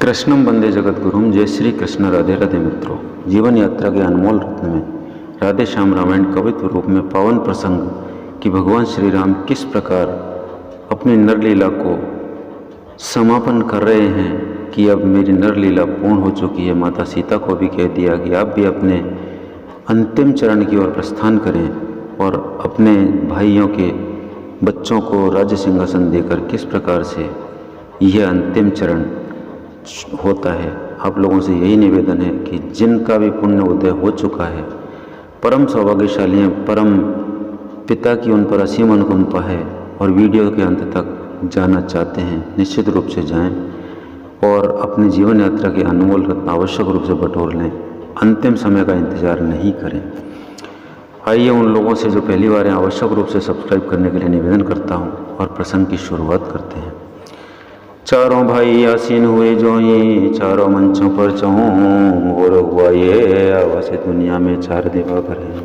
कृष्णम वंदे जगत गुरुम। जय श्री कृष्ण। राधे राधे मित्रों। जीवन यात्रा के अनमोल रत्न में राधे श्याम रामायण कवित्व रूप में पावन प्रसंग कि भगवान श्री राम किस प्रकार अपनी नरलीला को समापन कर रहे हैं कि अब मेरी नरलीला पूर्ण हो चुकी है। माता सीता को भी कह दिया कि आप भी अपने अंतिम चरण की ओर प्रस्थान करें और अपने भाइयों के बच्चों को राज्य सिंहासन देकर किस प्रकार से यह अंतिम चरण होता है। आप लोगों से यही निवेदन है कि जिनका भी पुण्य उदय हो चुका है, परम सौभाग्यशाली हैं, परम पिता की उन पर असीम अनुकंपा है और वीडियो के अंत तक जाना चाहते हैं, निश्चित रूप से जाएं और अपने जीवन यात्रा के अनमोल रत्न आवश्यक रूप से बटोर लें। अंतिम समय का इंतजार नहीं करें। आइए उन लोगों से जो पहली बार हैं आवश्यक रूप से सब्सक्राइब करने के लिए निवेदन करता हूं और प्रसंग की शुरुआत करते हैं। चारों भाई आसीन हुए जोई, चारों मंचों पर चहूँ और हुआ ये आवास दुनिया में चार दिवाकर हैं।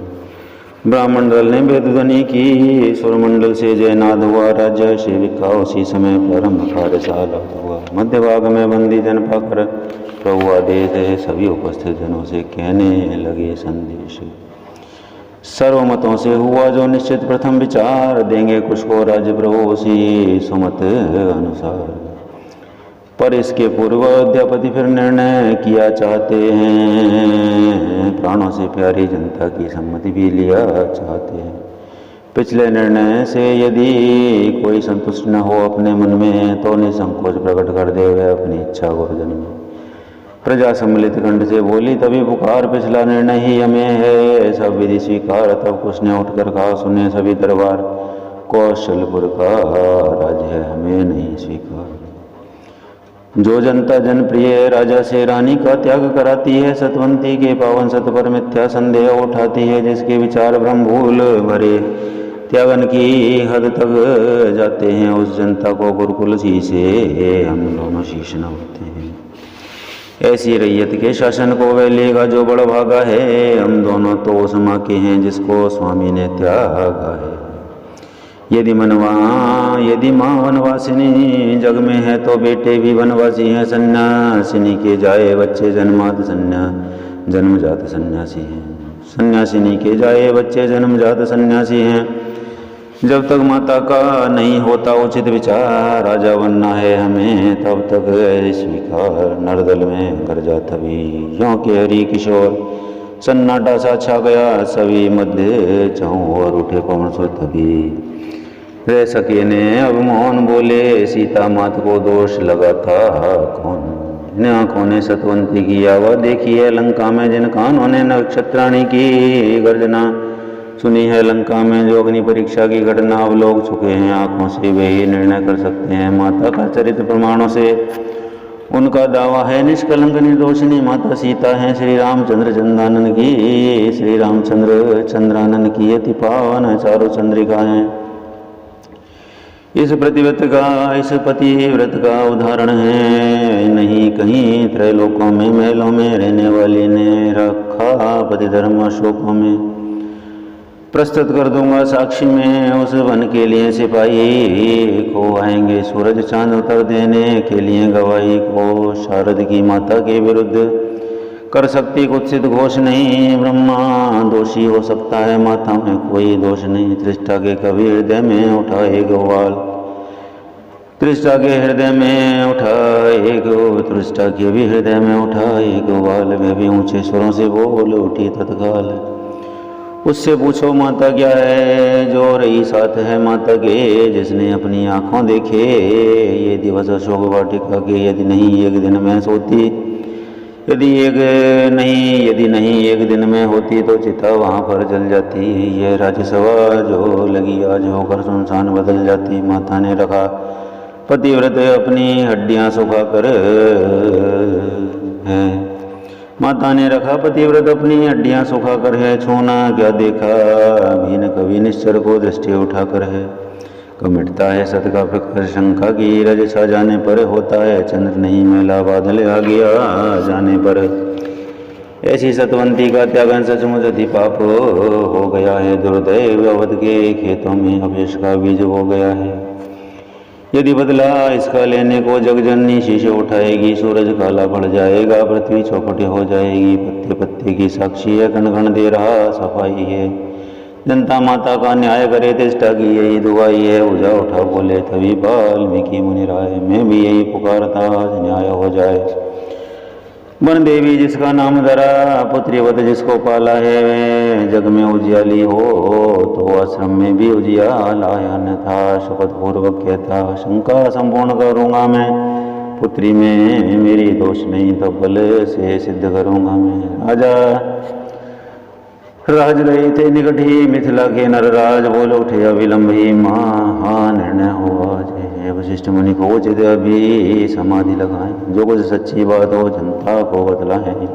ब्राह्मण दल ने वेद ध्वनि की, सुरमंडल से जयनाद हुआ, राज्य सेविका उसी समय प्रारंभ कार्यशाला हुआ। मध्य भाग में बंदी जन पाकर प्रभु आदेश है, सभी उपस्थित जनों से कहने लगे संदेश। सर्वमतों से हुआ जो निश्चित प्रथम विचार, देंगे कुछ को राज्य प्रभु उसी सुमत अनुसार। पर इसके पूर्व अध्यापति फिर निर्णय किया चाहते हैं, प्राणों से प्यारी जनता की सम्मति भी लिया चाहते हैं। पिछले निर्णय से यदि कोई संतुष्ट न हो अपने मन में, तो निसंकोच प्रकट कर दे वह अपनी इच्छा गोवर्धन में। प्रजा सम्मिलित कंठ से बोली तभी पुकार, पिछला निर्णय ही हमें है सब विधि स्वीकार। तब कुछ ने उठकर कहा सुने सभी दरबार, कौशलपुर का राज्य है हमें नहीं स्वीकार। जो जनता जनप्रिय राजा से रानी का त्याग कराती है, सतवंती के पावन सत पर मिथ्या संदेह उठाती है। जिसके विचार भ्रम भूल भरे त्यागन की हद तक जाते हैं, उस जनता को गुरुकुल सी से हम दोनों शीश नवाते हैं। ऐसी रैयत के शासन को वह लेगा जो बड़ा भागा है, हम दोनों तो उस माँ के हैं जिसको स्वामी ने त्यागा है। यदि माँ वनवासिनी जग में है, तो बेटे भी वनवासी हैं। सन्यासिनी के जाए बच्चे जन्मजात सन्यासी हैं। सन्यासिनी के जाए बच्चे जन्मजात सन्यासी हैं। जब तक माता का नहीं होता उचित विचार, राजा बनना है हमें तब तक स्वीकार। नरदल में गरजा तभी यों के हरि किशोर, सन्नाटा सा छा गया सभी मध्य चाहूँ और उठे पवन सो तभी। रह सके ने अब मौन बोले, सीता मात को दोष लगा था कौन। इन आँखों ने सतवंती की आवा देखी है लंका में, जिन कानों ने नक्षत्राणी की गर्जना सुनी है लंका में। जो अग्नि परीक्षा की घटना अब लोग चुके हैं आँखों से, वे ही निर्णय कर सकते हैं माता का चरित्र प्रमाणों से। उनका दावा है निष्कलंक निर्दोषिनी माता सीता है श्री रामचंद्र चंद्रानन की। श्री रामचंद्र चंद्रानन की अति पावन चारों चंद्रिका हैं। इस पतिव्रत का उदाहरण है, नहीं कहीं त्रैलोकों में महलों में रहने वाली ने रखा पति धर्म अशोकों में। प्रस्तुत कर दूंगा साक्षी में उस वन के लिए सिपाही को, आएंगे सूरज चांद उतर देने के लिए गवाही को। शारद की माता के विरुद्ध कर सकती कुत्सित घोष नहीं, ब्रह्मा दोषी हो सकता है माता में कोई दोष नहीं। त्रिष्ठा के कवि हृदय में उठाए ग्वाल, त्रिष्ठा के हृदय में उठाए त्रिष्ठा के भी हृदय में उठाए ग्वाल। वे भी ऊंचे स्वरों से बोल उठी तत्काल, उससे पूछो माता क्या है जो रही साथ है माता के, जिसने अपनी आँखों देखे ये दिवस अशोक वाटिका के। यदि नहीं एक दिन में सोती, यदि नहीं एक दिन में होती तो चिता वहाँ पर जल जाती। ये राज्यसभा जो लगी आज होकर सुनसान बदल जाती। माता ने रखा पतिव्रत अपनी हड्डियाँ सुखाकर है, माता ने रखा पतिव्रत अपनी हड्डियाँ सुखाकर है। छूना क्या देखा भीन कभी निश्चर को दृष्टि उठाकर है। कब मिटता है सत का प्रकाश शंका की, रज छा जाने पर होता है चंद्र नहीं मैला बादल आ गया जाने पर। ऐसी सतवंती का त्यागन सचमुच अति पाप हो गया है। दुर्दैव अवध के खेतों में अवेश का बीज हो गया है। यदि बदला इसका लेने को जगजननी शीशे उठाएगी, सूरज काला पड़ जाएगा, पृथ्वी चौपटी हो जाएगी, पत्ते पत्ते की साक्षी है, कण कण दे रहा सफाई है। जनता माता का न्याय करे, तिष्ठा की यही दुआई है। उजा उठा बोले तभी वाल्मीकि मुनि राय, मैं भी यही पुकारता न्याय हो जाए। वन देवी जिसका नाम धरा, पुत्रीवत जिसको पाला है, जग में उजियाली हो तो आश्रम में भी उजियाल आया न था। शपथ पूर्वक कहता शंका संपूर्ण करूँगा मैं, पुत्री में मेरी दोष नहीं तो बल से सिद्ध करूँगा मैं। राजा राज रहे थे निकट ही, मिथिला के नरराज बोल उठे अविलंब ही, निर्णय हुआ जय। वशिष्ठ मुनि को उचित अभी समाधि लगाएं, जो कुछ सच्ची बात हो जनता को बतलाएं।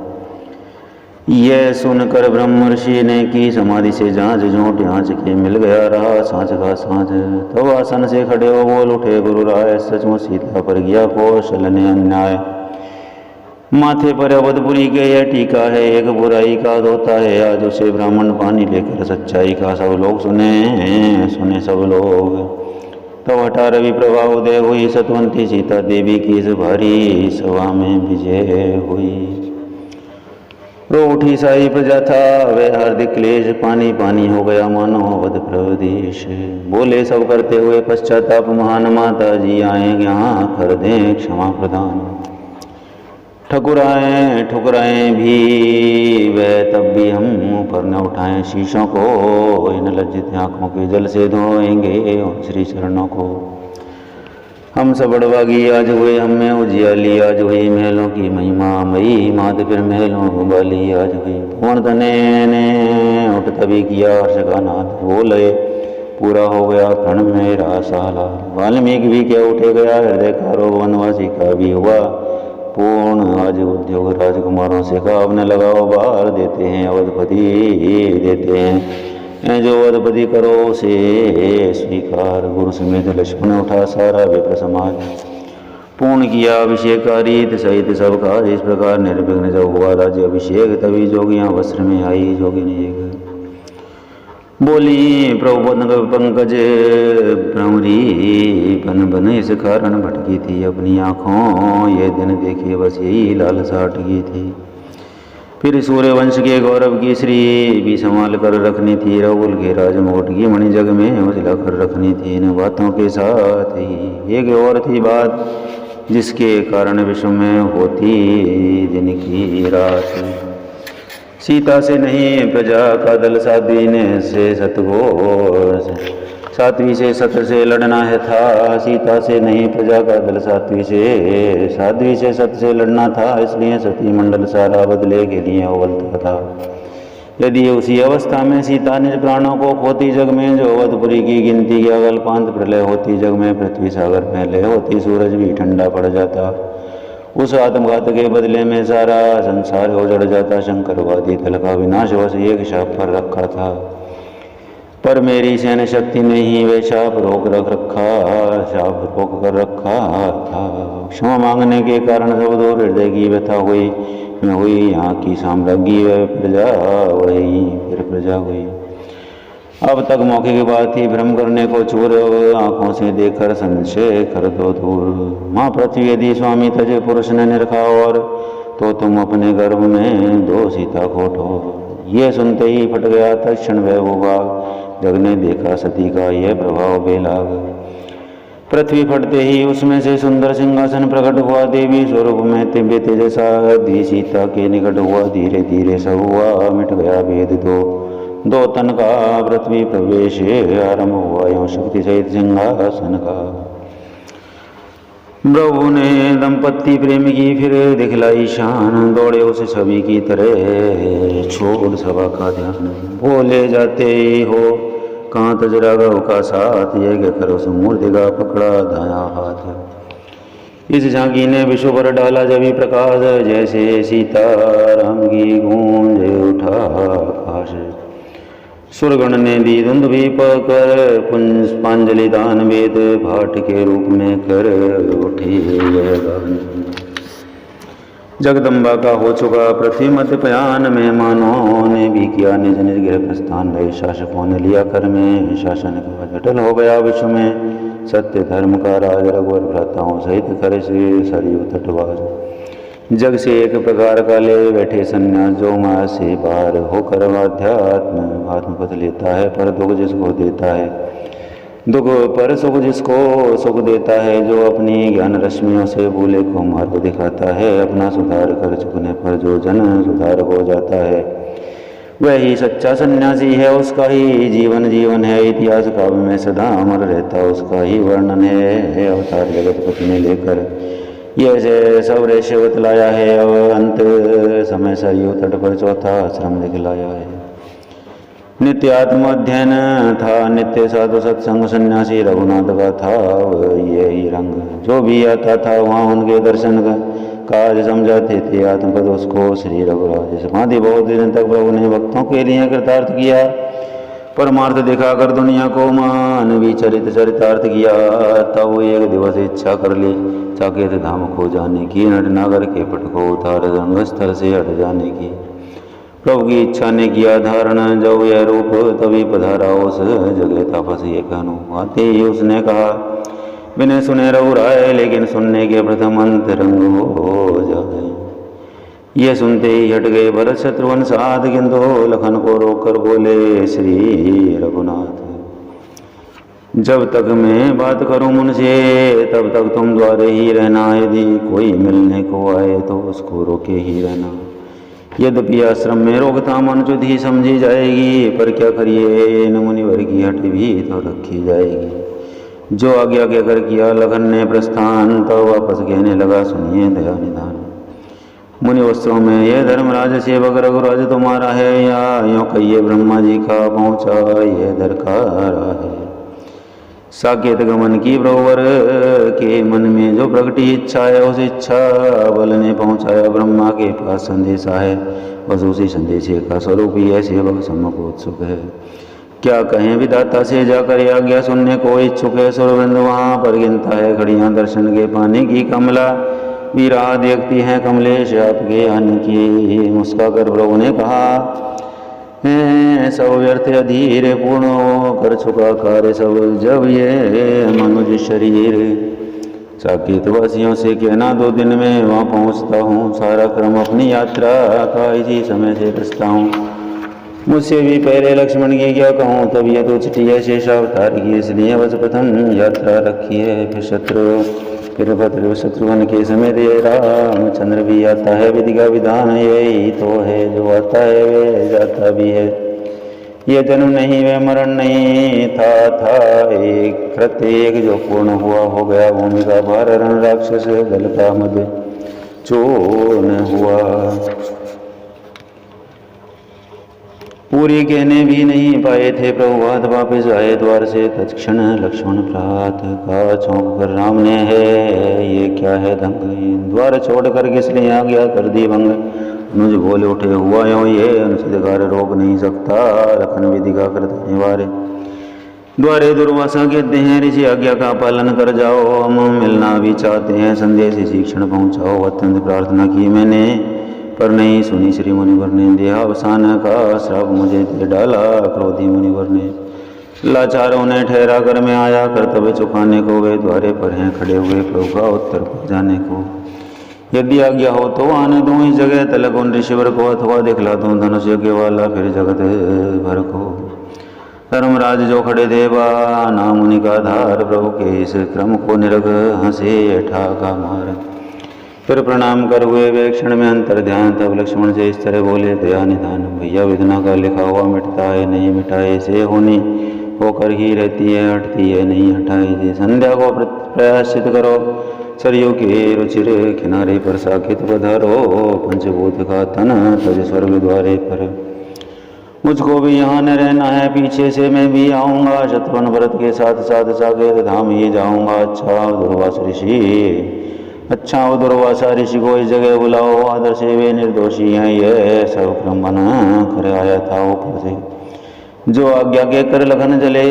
यह सुनकर ब्रह्म ऋषि ने की समाधि से जांच, झोंट आँच के मिल गया रहा सांझ का सांझ। तब आसन से खड़े हो बोल उठे गुरु राय, सचमुच सीता पर गया कौशल ने अन्याय। माथे पर अवधपुरी के यह टीका है, एक बुराई का धोता है, आज उसे ब्राह्मण पानी लेकर सच्चाई का सब लोग सुने सब लोग। तब हटा रवि प्रभा उदय हुई, सतवंती सीता देवी की इस भारी सभा में विजय हुई। रो उठी सारी प्रजा था वह हार्दिक क्लेश, पानी पानी हो गया मानो अवध प्रदेश। बोले सब करते हुए पश्चाताप, महान माता जी आए यहाँ कर दें क्षमा प्रदान। ठुकराएं भी वह तब भी हम ऊपर न उठाएं शीशों को, इन लज्जित आँखों के जल से धोएंगे उन श्री चरणों को। हम सब बड़भागी आज हुए, हम में उजियाली आज हुई, महलों की महिमा मई मात फिर महलों वाली आज हुई। भुवन तने ने उठ तभी किया हर्ष का नाद, बोले पूरा हो गया क्षण मेरा साला। वाल्मीकि भी क्या उठे गया हृदय का रो, वनवासी का भी हुआ पूर्ण आज उद्योग। राजकुमारों से कहा अब न लगाओ, बाहर देते हैं अवधपति देते हैं, जो अवधपति करो उसे स्वीकार। गुरु समेत लक्ष्मण उठा सारा विप्र समाज, पूर्ण किया अभिषेक का रीत सहित सबका। इस प्रकार निर्विघ्न जब हुआ राज्य अभिषेक, तभी जोगियाँ वस्त्र में आई जोगिनी एक। बोली प्रभु पंकज भ्रमरी बन बन, इस कारण भटकी थी अपनी आँखों, ये दिन देखे बस यही लालसा अटकी थी। फिर सूर्यवंश के गौरव की श्री भी संभाल कर रखनी थी, रघुकुल के राजमुकुट की मणि जग में उजला कर रखनी थी। इन बातों के साथ ही एक और थी बात, जिसके कारण विश्व में होती दिन की रात। सीता से नहीं प्रजा का दल, साध्वी ने से सतगो साध्वी से सत से लड़ना है था। सीता से नहीं प्रजा का दल, साध्वी से सत से लड़ना था। इसलिए सती मंडल सारा बदले के लिए उबलता था। यदि उसी अवस्था में सीता निज प्राणों को खोती, जग में जो अवधपुरी की गिनती की अगलपांत प्रलय होती। जग में पृथ्वी सागर पहले होती, सूरज भी ठंडा पड़ जाता। उस आत्मघात के बदले में सारा संसार उजड़ जाता। शंकरवादी दल का विनाश बस एक शाप पर रखा था, पर मेरी सैन्य शक्ति ने ही वे शाप रोक कर रखा था। क्षमा मांगने के कारण सब दूर हृदय की व्यथा हुई। मैं हुई यहाँ की साम्राज्ञी, वह प्रजा वही फिर प्रजा हुई। अब तक मौके की बात थी भ्रम करने को चूर, आंखों से देखकर संशय कर दो दूर। माँ पृथ्वी यदि स्वामी तज पुरुष ने निरखा और, तो तुम अपने गर्भ में दो सीता को ठोर। ये सुनते ही फट गया तत्क्षण वह वो बाग, जग ने देखा सती का यह प्रभाव बेलाग। पृथ्वी फटते ही उसमें से सुंदर सिंहासन प्रकट हुआ, देवी स्वरूप में दिव्य तेजसा दी सीता के निकट हुआ। धीरे धीरे सब हुआ मिट गया भेद दो तन का, पृथ्वी प्रवेश आरंभ हुआ यूं शक्ति सहित सिंहासन का। प्रभु ने दंपत्ति प्रेम की फिर दिखलाई शान, दौड़े उस छवि की तरह छोड़ सभा का ध्यान। बोले जाते हो कहाँ तज राघव का साथ, ये कर उस मूर्ति का पकड़ा दाया हाथ। इस झांकी ने विश्व पर डाला जभी प्रकाश, जैसे सीता राम की गूंज उठा आकाश। सुरगण ने दी धुंध भी पकर, पुष्पांजलि दान वेद भाट के रूप में कर उठी गान। जगदम्बा का हो चुका पृथ्वी मध्य पयान, मेहमानों ने भी किया निज निज गृह प्रस्थान। रहे शासकों ने लिया कर में शासन का, जटल हो गया विश्व में सत्य धर्म का राज रघुवर भ्राताओं सहित करे से सरयू तटवार। जग से एक प्रकार का ले बैठे सन्यास जो माया से बाहर होकर आध्यात्म आत्मपथ लेता है, पर दुख जिसको देता है दुख पर सुख जिसको सुख देता है, जो अपनी ज्ञान रश्मियों से भूले को मार्ग दिखाता है, अपना सुधार कर चुकने पर जो जन सुधार हो जाता है, वही सच्चा सन्यासी है, उसका ही जीवन जीवन है, इतिहास काव्य में सदा अमर रहता उसका ही वर्णन है। अवतार जगत पति ने लेकर यह से सब रेश्य बतलाया है, अब अंत समय सरयू तट पर चौथा आश्रम दिखलाया है। नित्य आत्म अध्ययन था, नित्य साधु सत्संग सन्यासी रघुनाथ का था ये ही रंग, जो भी आता था वहाँ उनके दर्शन का काज समझाते थे आत्मपद उसको श्री रघुराज। समाधि बहुत दिन तक प्रभु ने भक्तों के लिए कृतार्थ किया, परमार्थ दिखाकर दुनिया को मानवी चरितार्थ किया। तब वो एक दिवस इच्छा कर ली साकेत धाम को जाने की, नटनागर के पट को उतार रंगस्थल से हट जाने की। प्रभु की इच्छा ने किया धारण, जब यह रूप तभी पधारा उस जगह तापस एक अनु। आते ही उसने कहा बिना सुने रघुराय, लेकिन सुनने के प्रथम अंतरंग हो जाए। ये सुनते ही हट गए भरत शत्रुघ्न साथ, किंतु लखन को रोककर बोले श्री रघुनाथ, जब तक मैं बात करूं मुझसे तब तक तुम द्वारे ही रहना, यदि कोई मिलने को आए तो उसको रोके ही रहना। यद्यपि आश्रम में रोकथाम अनुचित ही समझी जाएगी, पर क्या करिए इन मुनिवर की हट भी तो रखी जाएगी। जो आज्ञा कहकर किया लखन ने प्रस्थान, तो वापस कहने लगा सुनिए दया निधान। मुनि वस्त्रों में ये धर्मराज सेवक रघुराज तुम्हारा है, या यूँ कहिए ब्रह्मा जी का पहुँचा ये दरकारा है। साकेत गमन की प्रभुवर के मन में जो प्रगटी इच्छा है, उस इच्छा बल ने पहुँचाया ब्रह्मा के पास संदेशा है, बस उसी संदेशे का स्वरूप ही है सेवक सम्मुख उत्सुक है। क्या कहें विधाता से जाकर आज्ञा सुनने को इच्छुक है, सुरवृंद वहाँ पर गिनता है खड़ियाँ दर्शन के पानी की कमला, वीरा देखती हैं कमलेश आपके आने की। मुस्का कर प्रभु ने कहा सब व्यर्थ अधीर पूर्ण कर चुका कार्य सब, जब ये मनुष्य शरीर। साकेत वासियों से कहना 2 दिन में वहाँ पहुँचता हूँ, सारा क्रम अपनी यात्रा का इसी समय से रचता हूँ। मुझसे भी पहले लक्ष्मण की क्या कहूँ, तब यह तो चिट्ठी है शेषावतार की, इसलिए बस प्रथम यात्रा रखी है। फिर भद्र शत्रुघ्न के समय रामचंद्र भी आता है, विधि का विधान यही तो है, जो आता है वे जाता भी है। ये जन्म नहीं वे मरण नहीं था एक कृत्य एक जो पूर्ण हुआ हो गया। भूमि का भार रण राक्षस दल का मध्य चूर्ण हुआ, पूरी कहने भी नहीं पाए थे प्रभु हाथ वापिस आए द्वार से। तत्क्षण लक्ष्मण प्रात का चौंक कर राम ने है ये क्या है दंग, द्वार छोड़कर किसने आ गया कर दी भंग। अनुज बोले उठे हुआ यो ये अनुचित कार्य रोक नहीं सकता, लखन विधि का करते निवारे। द्वारे दुर्वासा कहते हैं ऋषि आज्ञा का पालन कर जाओ, हम मिलना भी चाहते हैं संदेश इसी क्षण पहुँचाओ। अत्यंत प्रार्थना की मैंने पर नहीं सुनी श्री मुनिवर ने, देहावसान का श्राप मुझे दे डाला क्रोधी मुनिवर ने। लाचारों ने ठहरा कर मैं आया कर्तव्य चुकाने को, वे द्वारे पर हैं खड़े हुए प्रभु का उत्तर पर जाने को। यदि आज्ञा हो तो आने दूँ इस जगह तलक उन ऋषिवर को, अथवा दिखला दूँ धनुष यज्ञ वाला फिर जगत भर को। धर्मराज जो खड़े देवा नाम मुनि का धार, प्रभु के इस क्रम को निरग हंसे ठाका मार। फिर प्रणाम कर हुए वे क्षण में अंतर ध्यान, तब लक्ष्मण से इस तरह बोले दया निधान। भैया विधना का लिखा हुआ मिटता है नहीं मिटाए से, होनी होकर ही रहती है हटती है नहीं हटाए से। संध्या को प्रयाश्चित करो सरयू के रुचिर किनारे पर, साकेत पधारो पंचभूत का तन तज स्वर्ग द्वारे पर। मुझको भी यहाँ न रहना है, पीछे से मैं भी आऊँगा, शत्रुघ्न भरत के साथ साथ साकेत धाम ही जाऊँगा। अच्छा वो दुर्वासा ऋषि को इस जगह बुलाओ, आदर से वे निर्दोषी हैं ये सब क्रम बना कर आया था ऊपर से। जो आज्ञा के कर लखन चले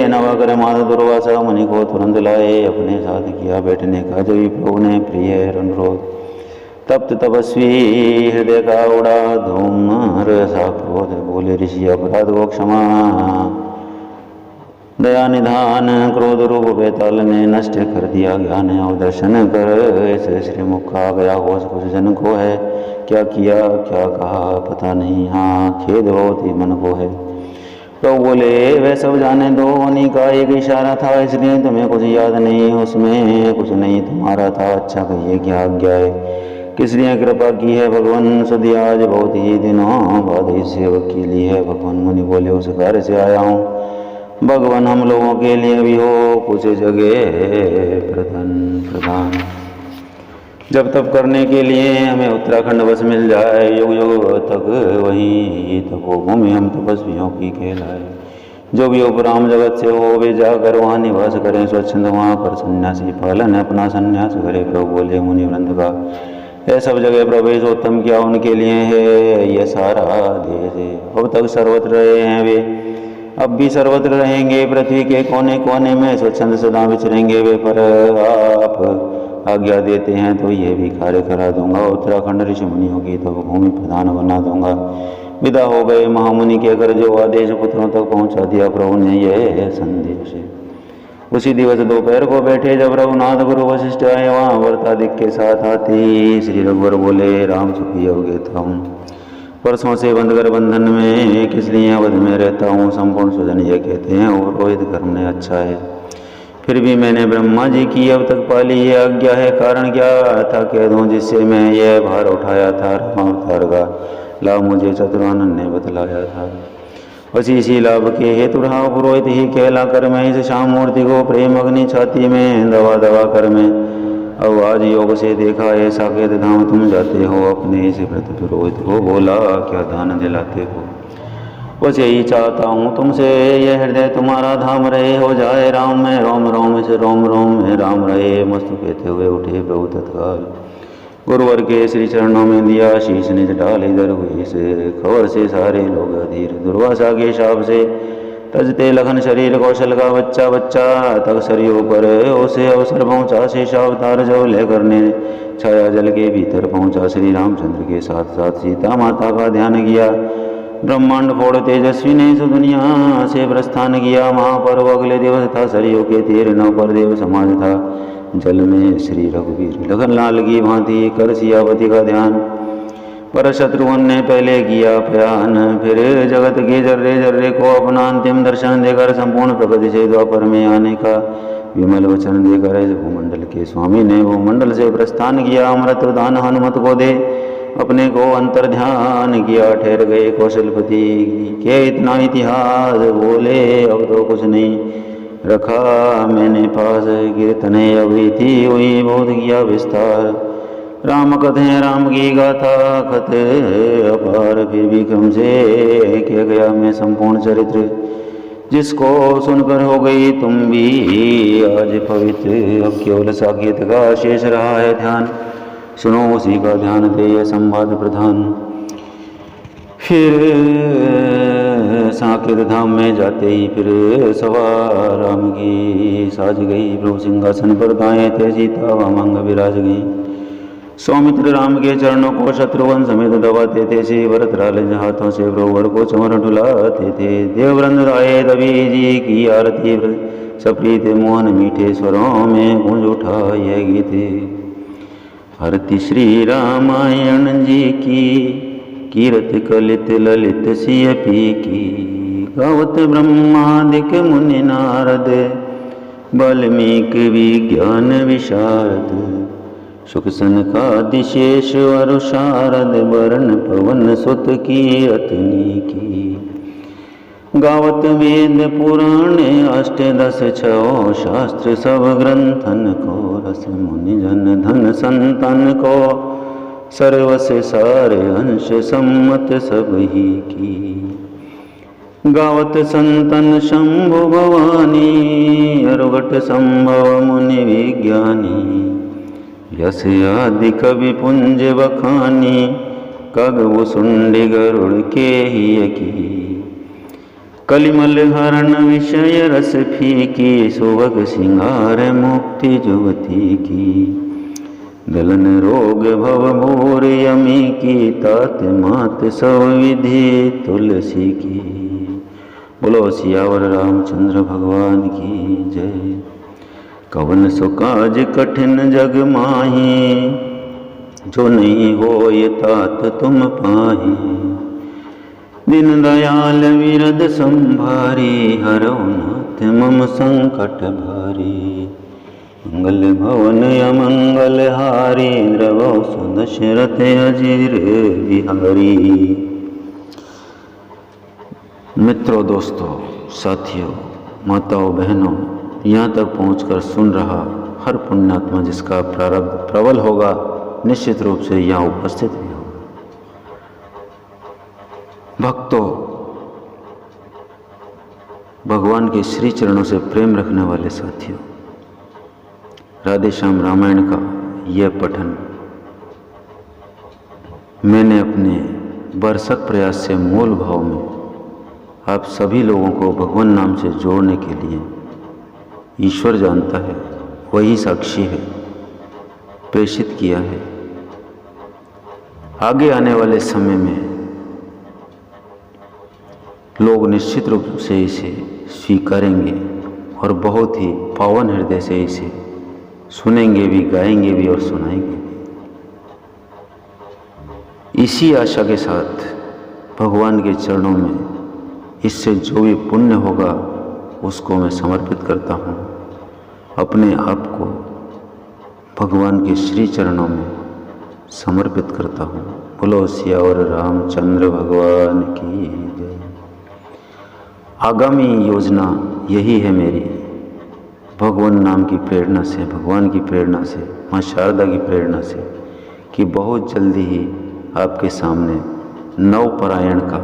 नवा कर माता दुर्वासा मुनि को तुरंत लाए, अपने साथ किया बैठने का जो प्रभु ने प्रिय अनुरोध। तप्त तपस्वी हृदय का उड़ा धूम रसा क्रोध, बोले ऋषि अपराध को क्षमा दया निधान क्रोध रूप बेताल ने नष्ट कर दिया ज्ञान। और दर्शन कर ऐसे श्रीमुख आ गया होश कुछ जन को है। क्या किया क्या कहा पता नहीं, हाँ खेद बहुत ही मन को है। प्रभु बोले वह सब जाने दो, उन्हीं का एक इशारा था, इसलिए तुम्हें कुछ याद नहीं, उसमें कुछ नहीं तुम्हारा था। अच्छा कहिए क्या आज्ञा है, किस लिए कृपा की है भगवान सुधी, आज बहुत ही दिनों बाद ही सेवक की ली है। भगवान मुनि बोले उस कार्य से आया हूँ भगवान, हम लोगों के लिए भी हो कुछ जगह प्रदान। जब तप करने के लिए हमें उत्तराखंड बस मिल जाए, युग युग तक वहीं तपोभूमि हम तपस्वियों की कहलाए। जो भी उपराम जगत से हो वे जाकर वहाँ निवास करें, स्वच्छंद वहाँ पर सन्यासी पालन अपना सन्यास करे। प्रभु बोले मुनि वृंद का यह सब जगह प्रवेश उत्तम क्या उनके लिए है, ये सारा देश है। अब तक सर्वत्र रहे हैं वे, अब भी सर्वत्र रहेंगे, पृथ्वी के कोने कोने में स्वच्छंद सदा विचरेंगे वे। पर आप आज्ञा देते हैं तो ये भी कार्य करा दूंगा, उत्तराखंड ऋषि मुनियों की तब भूमि प्रधान बना दूंगा। विदा हो गए महामुनि के कर जो आदेश पुत्रों तक पहुंचा दिया प्रभु ने यह संदेश। उसी दिवस दोपहर को बैठे जब रघुनाथ गुरु वशिष्ठ आए, वहाँ वर्तादिक के साथ आती श्री रघुवर बोले राम सुखी अवगे था हूँ, परसों से बंधकर बंधन में किस लिए अवध में रहता हूँ। संपूर्ण स्वजन ये कहते हैं और रोहित कर्म ने अच्छा है, फिर भी मैंने ब्रह्मा जी की अब तक पाली ये आज्ञा है। कारण क्या था कह दूँ, जिससे मैं यह भार उठाया था, राम अवतार का लाभ मुझे चतुरानंद ने बतलाया था। बस इसी लाभ के हेतु रहा पुरोहित ही कहला कर मैं इस श्याम मूर्ति को प्रेम अग्नि छाती में दवा दवा कर मैं। अब आज योग से देखा ऐसा साकेत धाम तुम जाते हो, अपने इस व्रत पुरोहित को बोला क्या दान दिलाते हो। बस यही चाहता हूँ तुमसे, यह हृदय तुम्हारा धाम रहे, हो जाए राम में रोम रोम से रोम रोम में राम रहे। मस्त कहते हुए उठे प्रभु तत्काल, गुरुवर के श्री चरणों में दिया शीश निज डाल। इधर हुए से खबर से सारे लोग अधीर, दुर्वासा के शाप से तजते लखन शरीर, कौशल का बच्चा बच्चा तक सरियों पर उसे अवसर पहुँचा। शेषावतार जो लेकर ने छाया जल के भीतर पहुँचा, श्री रामचंद्र के साथ साथ सीता माता का ध्यान किया। ब्रह्मांड फोड़ तेजस्वी ने इस दुनिया से प्रस्थान किया। महापर्व अगले दिवस था, सरयू के तीर नौ पर देव समाज था। जल में श्री रघुवीर लखन लाल की भांति कर सियावती का ध्यान, पर शत्रुघ्न ने पहले किया प्रयान। फिर जगत के जर्रे जर्रे को अपना अंतिम दर्शन देकर संपूर्ण प्रकृति से द्वापर में आने का विमल वचन देकर इस भूमंडल के स्वामी ने भूमंडल से प्रस्थान किया। अमृत दान हनुमत को दे अपने को अंतर ध्यान किया। ठहर गए कौशलपति के इतना इतिहास बोले, अब तो कुछ नहीं रखा मैंने पास। कीर्तने अभी थी हुई बहुत किया विस्तार, राम कथें राम की गाथा खत अपार। फिर भी क्रम से किया गया मैं संपूर्ण चरित्र, जिसको सुनकर हो गई तुम भी आज पवित्र। अब केवल साकेत का शेष रहा है ध्यान, सुनो उसी का ध्यान दे संवाद प्रधान। फिर साकेत धाम में जाते ही फिर सवार राम की साज गई। प्रभु सिंहासन पर दाएं थे सीता वामंग विराज गई। सौमित्र राम के चरणों को शत्रुघ्न समेत दबाते थे, श्री भरत राल हाथों से प्रभुवर को चमर डुलाते थे। देवव्रंद राय दबी जी की आरती सप्रीत मोहन मीठे स्वरों में गूंज उठा यह गीत। आरती श्री रामायण जी की कीरत कलित ललित सिय पी की। गावत ब्रह्मादिक मुनि नारद वाल्मीकि विज्ञान विशारद। सुख सनकादिशेष अरु शारद वरण पवन सुत की अतनी की। गावत वेद पुराण अष्टदश छो शास्त्र सब ग्रंथन को। रस मुनि जन धन संतन को सर्व से सारे अंश सम्मत सब ही की। गावत संतन शंभु भवानी अरुगट संभव मुनि विज्ञानी। यस आदि कवि पुंज बखानी कगवु सुंडी गरुड़ के ही की। कलिमल हरण विषय रस फीकी सुवग सिंगार मुक्ति जुवती की। दलन रोग भव भूर यमी की तात मात सब विधि तुलसी की। बोलो सियावर रामचंद्र भगवान की जय। कवन सो काज कठिन जग माही, जो नहीं हो ये तात तुम पाही। दीन दयाल विरद संभारी, हरौ नाथ मम संकट भारी। मंगल भवन अमंगल हारी, द्रवौ सुदशरथ अजीर बिहारी। मित्रों, दोस्तों, साथियों, माताओं, बहनों, यहाँ तक पहुँचकर सुन रहा हर पुण्यात्मा जिसका प्रारब्ध प्रबल होगा, निश्चित रूप से यहाँ उपस्थित भी होगा। भक्तों, भगवान के श्री चरणों से प्रेम रखने वाले साथियों, राधे श्याम रामायण का यह पठन मैंने अपने बरसक प्रयास से मूल भाव में आप सभी लोगों को भगवान नाम से जोड़ने के लिए, ईश्वर जानता है, वही साक्षी है, प्रेषित किया है। आगे आने वाले समय में लोग निश्चित रूप से इसे स्वीकारेंगे और बहुत ही पावन हृदय से इसे सुनेंगे भी, गाएंगे भी और सुनाएंगे भी। इसी आशा के साथ भगवान के चरणों में इससे जो भी पुण्य होगा उसको मैं समर्पित करता हूँ। अपने आप को भगवान के श्री चरणों में समर्पित करता हूँ। बोलो सियावर रामचंद्र भगवान की जय। आगामी योजना यही है मेरी, भगवान नाम की प्रेरणा से, भगवान की प्रेरणा से, माँ शारदा की प्रेरणा से, कि बहुत जल्दी ही आपके सामने नवपरायण का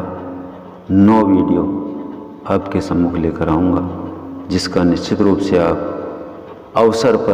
9 वीडियो आपके सम्मुख लेकर आऊँगा, जिसका निश्चित रूप से आप अवसर पर